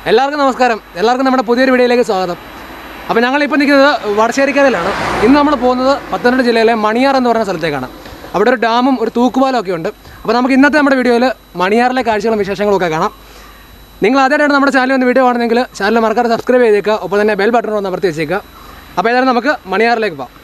എല്ലാവർക്കും നമസ്കാരം. എല്ലാവർക്കും നമ്മുടെ പുതിയൊരു വീഡിയോയിലേക്ക് സ്വാഗതം. അപ്പോൾ ഞങ്ങളിപ്പോൾ നിൽക്കുന്നത് വടശ്ശേരിക്കരയിലാണ്. ഇന്ന് നമ്മൾ പോകുന്നത് പത്തനംതിട്ട ജില്ലയിലെ മണിയാർ എന്ന് പറയുന്ന സ്ഥലത്തേക്കാണ്. അവിടെ ഒരു ഡാമും ഒരു തൂക്കുപാലം ഒക്കെ ഉണ്ട്. അപ്പോൾ നമുക്ക് ഇന്നത്തെ നമ്മുടെ വീഡിയോയിൽ മണിയാറിലെ കാഴ്ചകളും വിശേഷങ്ങളും ഒക്കെ കാണാം. നിങ്ങൾ ആദ്യമായിട്ടാണ് നമ്മുടെ ചാനൽ ഒന്ന് വീഡിയോ കാണുന്നെങ്കിൽ ചാനൽ മറക്കാതെ സബ്സ്ക്രൈബ് ചെയ്തേക്കുക. ഒപ്പം തന്നെ ബെൽ ബട്ടൺ ഒന്ന് അമർത്തി വെച്ചേക്കുക. അപ്പോൾ ഏതായാലും നമുക്ക് മണിയാറിലേക്ക് പോകാം.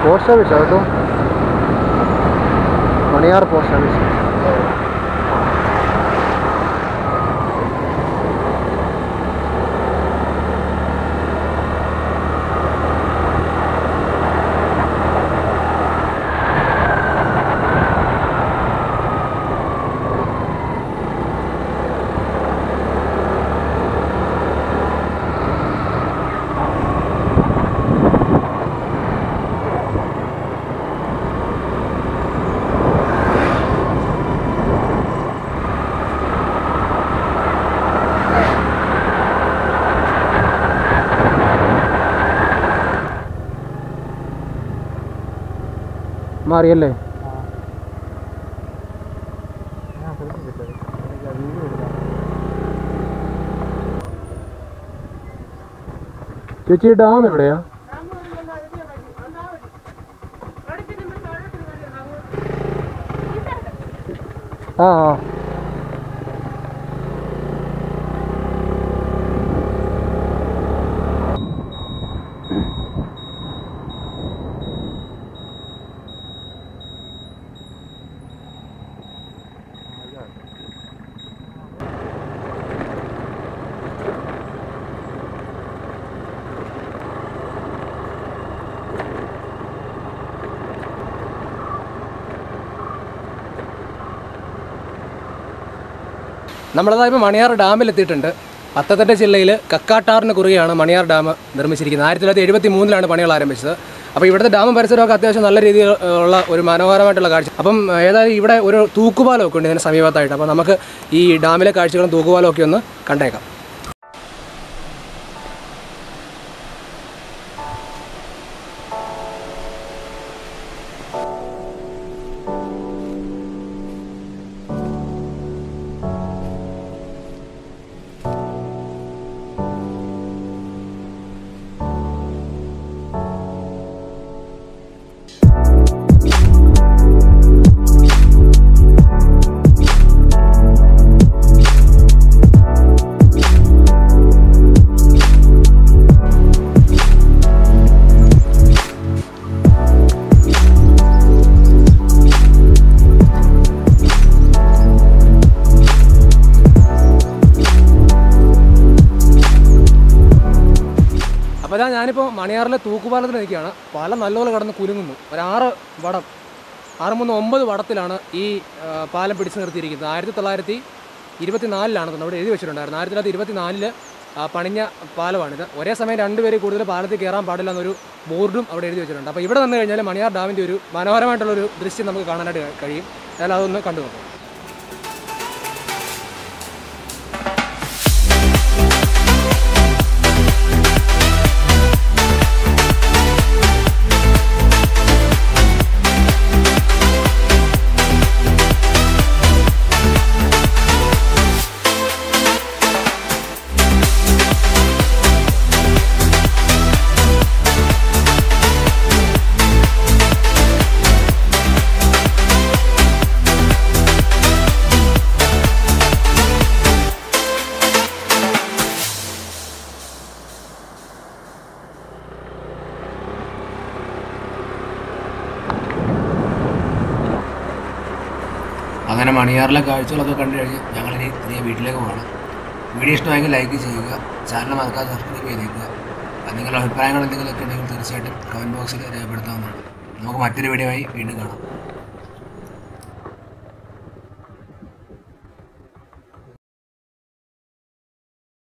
പോസ്റ്റ് ഓഫീസ് കേട്ടോ, മണിയാർ പോസ്റ്റ് ഓഫീസ്. മാറിയല്ലേ? ചേച്ചി ഡാം എവിടെയാ? ആ നമ്മളതായപ്പോൾ മണിയാർ ഡാമിലെത്തിയിട്ടുണ്ട്. പത്തനംതിട്ട ജില്ലയിൽ കക്കാട്ടാറിന് കുറുകെയാണ് മണിയാർ ഡാം നിർമ്മിച്ചിരിക്കുന്നത്. 1973 പണികൾ ആരംഭിച്ചത്. അപ്പോൾ ഇവിടുത്തെ ഡാമും പരിസരമൊക്കെ അത്യാവശ്യം നല്ല രീതിയിലുള്ള ഒരു മനോഹരമായിട്ടുള്ള കാഴ്ച. അപ്പം ഏതായാലും ഇവിടെ ഒരു തൂക്കുപാലമൊക്കെ ഉണ്ട് ഇതിന് സമീപത്തായിട്ട്. അപ്പോൾ നമുക്ക് ഈ ഡാമിലെ കാഴ്ചകളും തൂക്കുപാലവും ഒക്കെ ഒന്ന് കണ്ടേക്കാം. അപ്പോൾ ഞാനിപ്പോൾ മണിയാറിലെ തൂക്കുപാലത്തിൽ നിൽക്കുകയാണ്. പാലം നല്ലപോലെ കടന്ന് കുലുങ്ങുന്നു. ഒരു 6 വടം 6-3-9 വടത്തിലാണ് ഈ പാലം പിടിച്ചു നിർത്തിയിരിക്കുന്നത്. 1924 അവിടെ എഴുതി വെച്ചിട്ടുണ്ടായിരുന്നു. 1924 പണിഞ്ഞ പാലമാണിത്. ഒരേ സമയം 2 പേര് കൂടുതൽ പാലത്തിൽ കയറാൻ പാടില്ല എന്നൊരു ബോർഡും അവിടെ എഴുതി വെച്ചിട്ടുണ്ട്. അപ്പോൾ ഇവിടെ വന്നു കഴിഞ്ഞാൽ മണിയാർ ഡാമിൻ്റെ ഒരു മനോഹരമായിട്ടുള്ളൊരു ദൃശ്യം നമുക്ക് കാണാനായിട്ട് കഴിയും. എന്നാൽ അതൊന്ന് കണ്ടു നോക്കാം. അങ്ങനെ മണിയാറിലെ കാഴ്ചകളൊക്കെ കണ്ടു കഴിഞ്ഞ് ഞങ്ങളിനി തിരികെ വീട്ടിലേക്ക് പോകണം. വീഡിയോ ഇഷ്ടമായെങ്കിൽ ലൈക്ക് ചെയ്യുക, ചാനൽ മറക്കാതെ സബ്സ്ക്രൈബ് ചെയ്തേക്കുക. നിങ്ങളുടെ അഭിപ്രായങ്ങൾ എന്തെങ്കിലുമൊക്കെ ഉണ്ടെങ്കിൽ തീർച്ചയായിട്ടും കമൻറ്റ് ബോക്സിൽ രേഖപ്പെടുത്താവുന്നതാണ്. നമുക്ക് മറ്റൊരു വീഡിയോ ആയി വീണ്ടും കാണാം.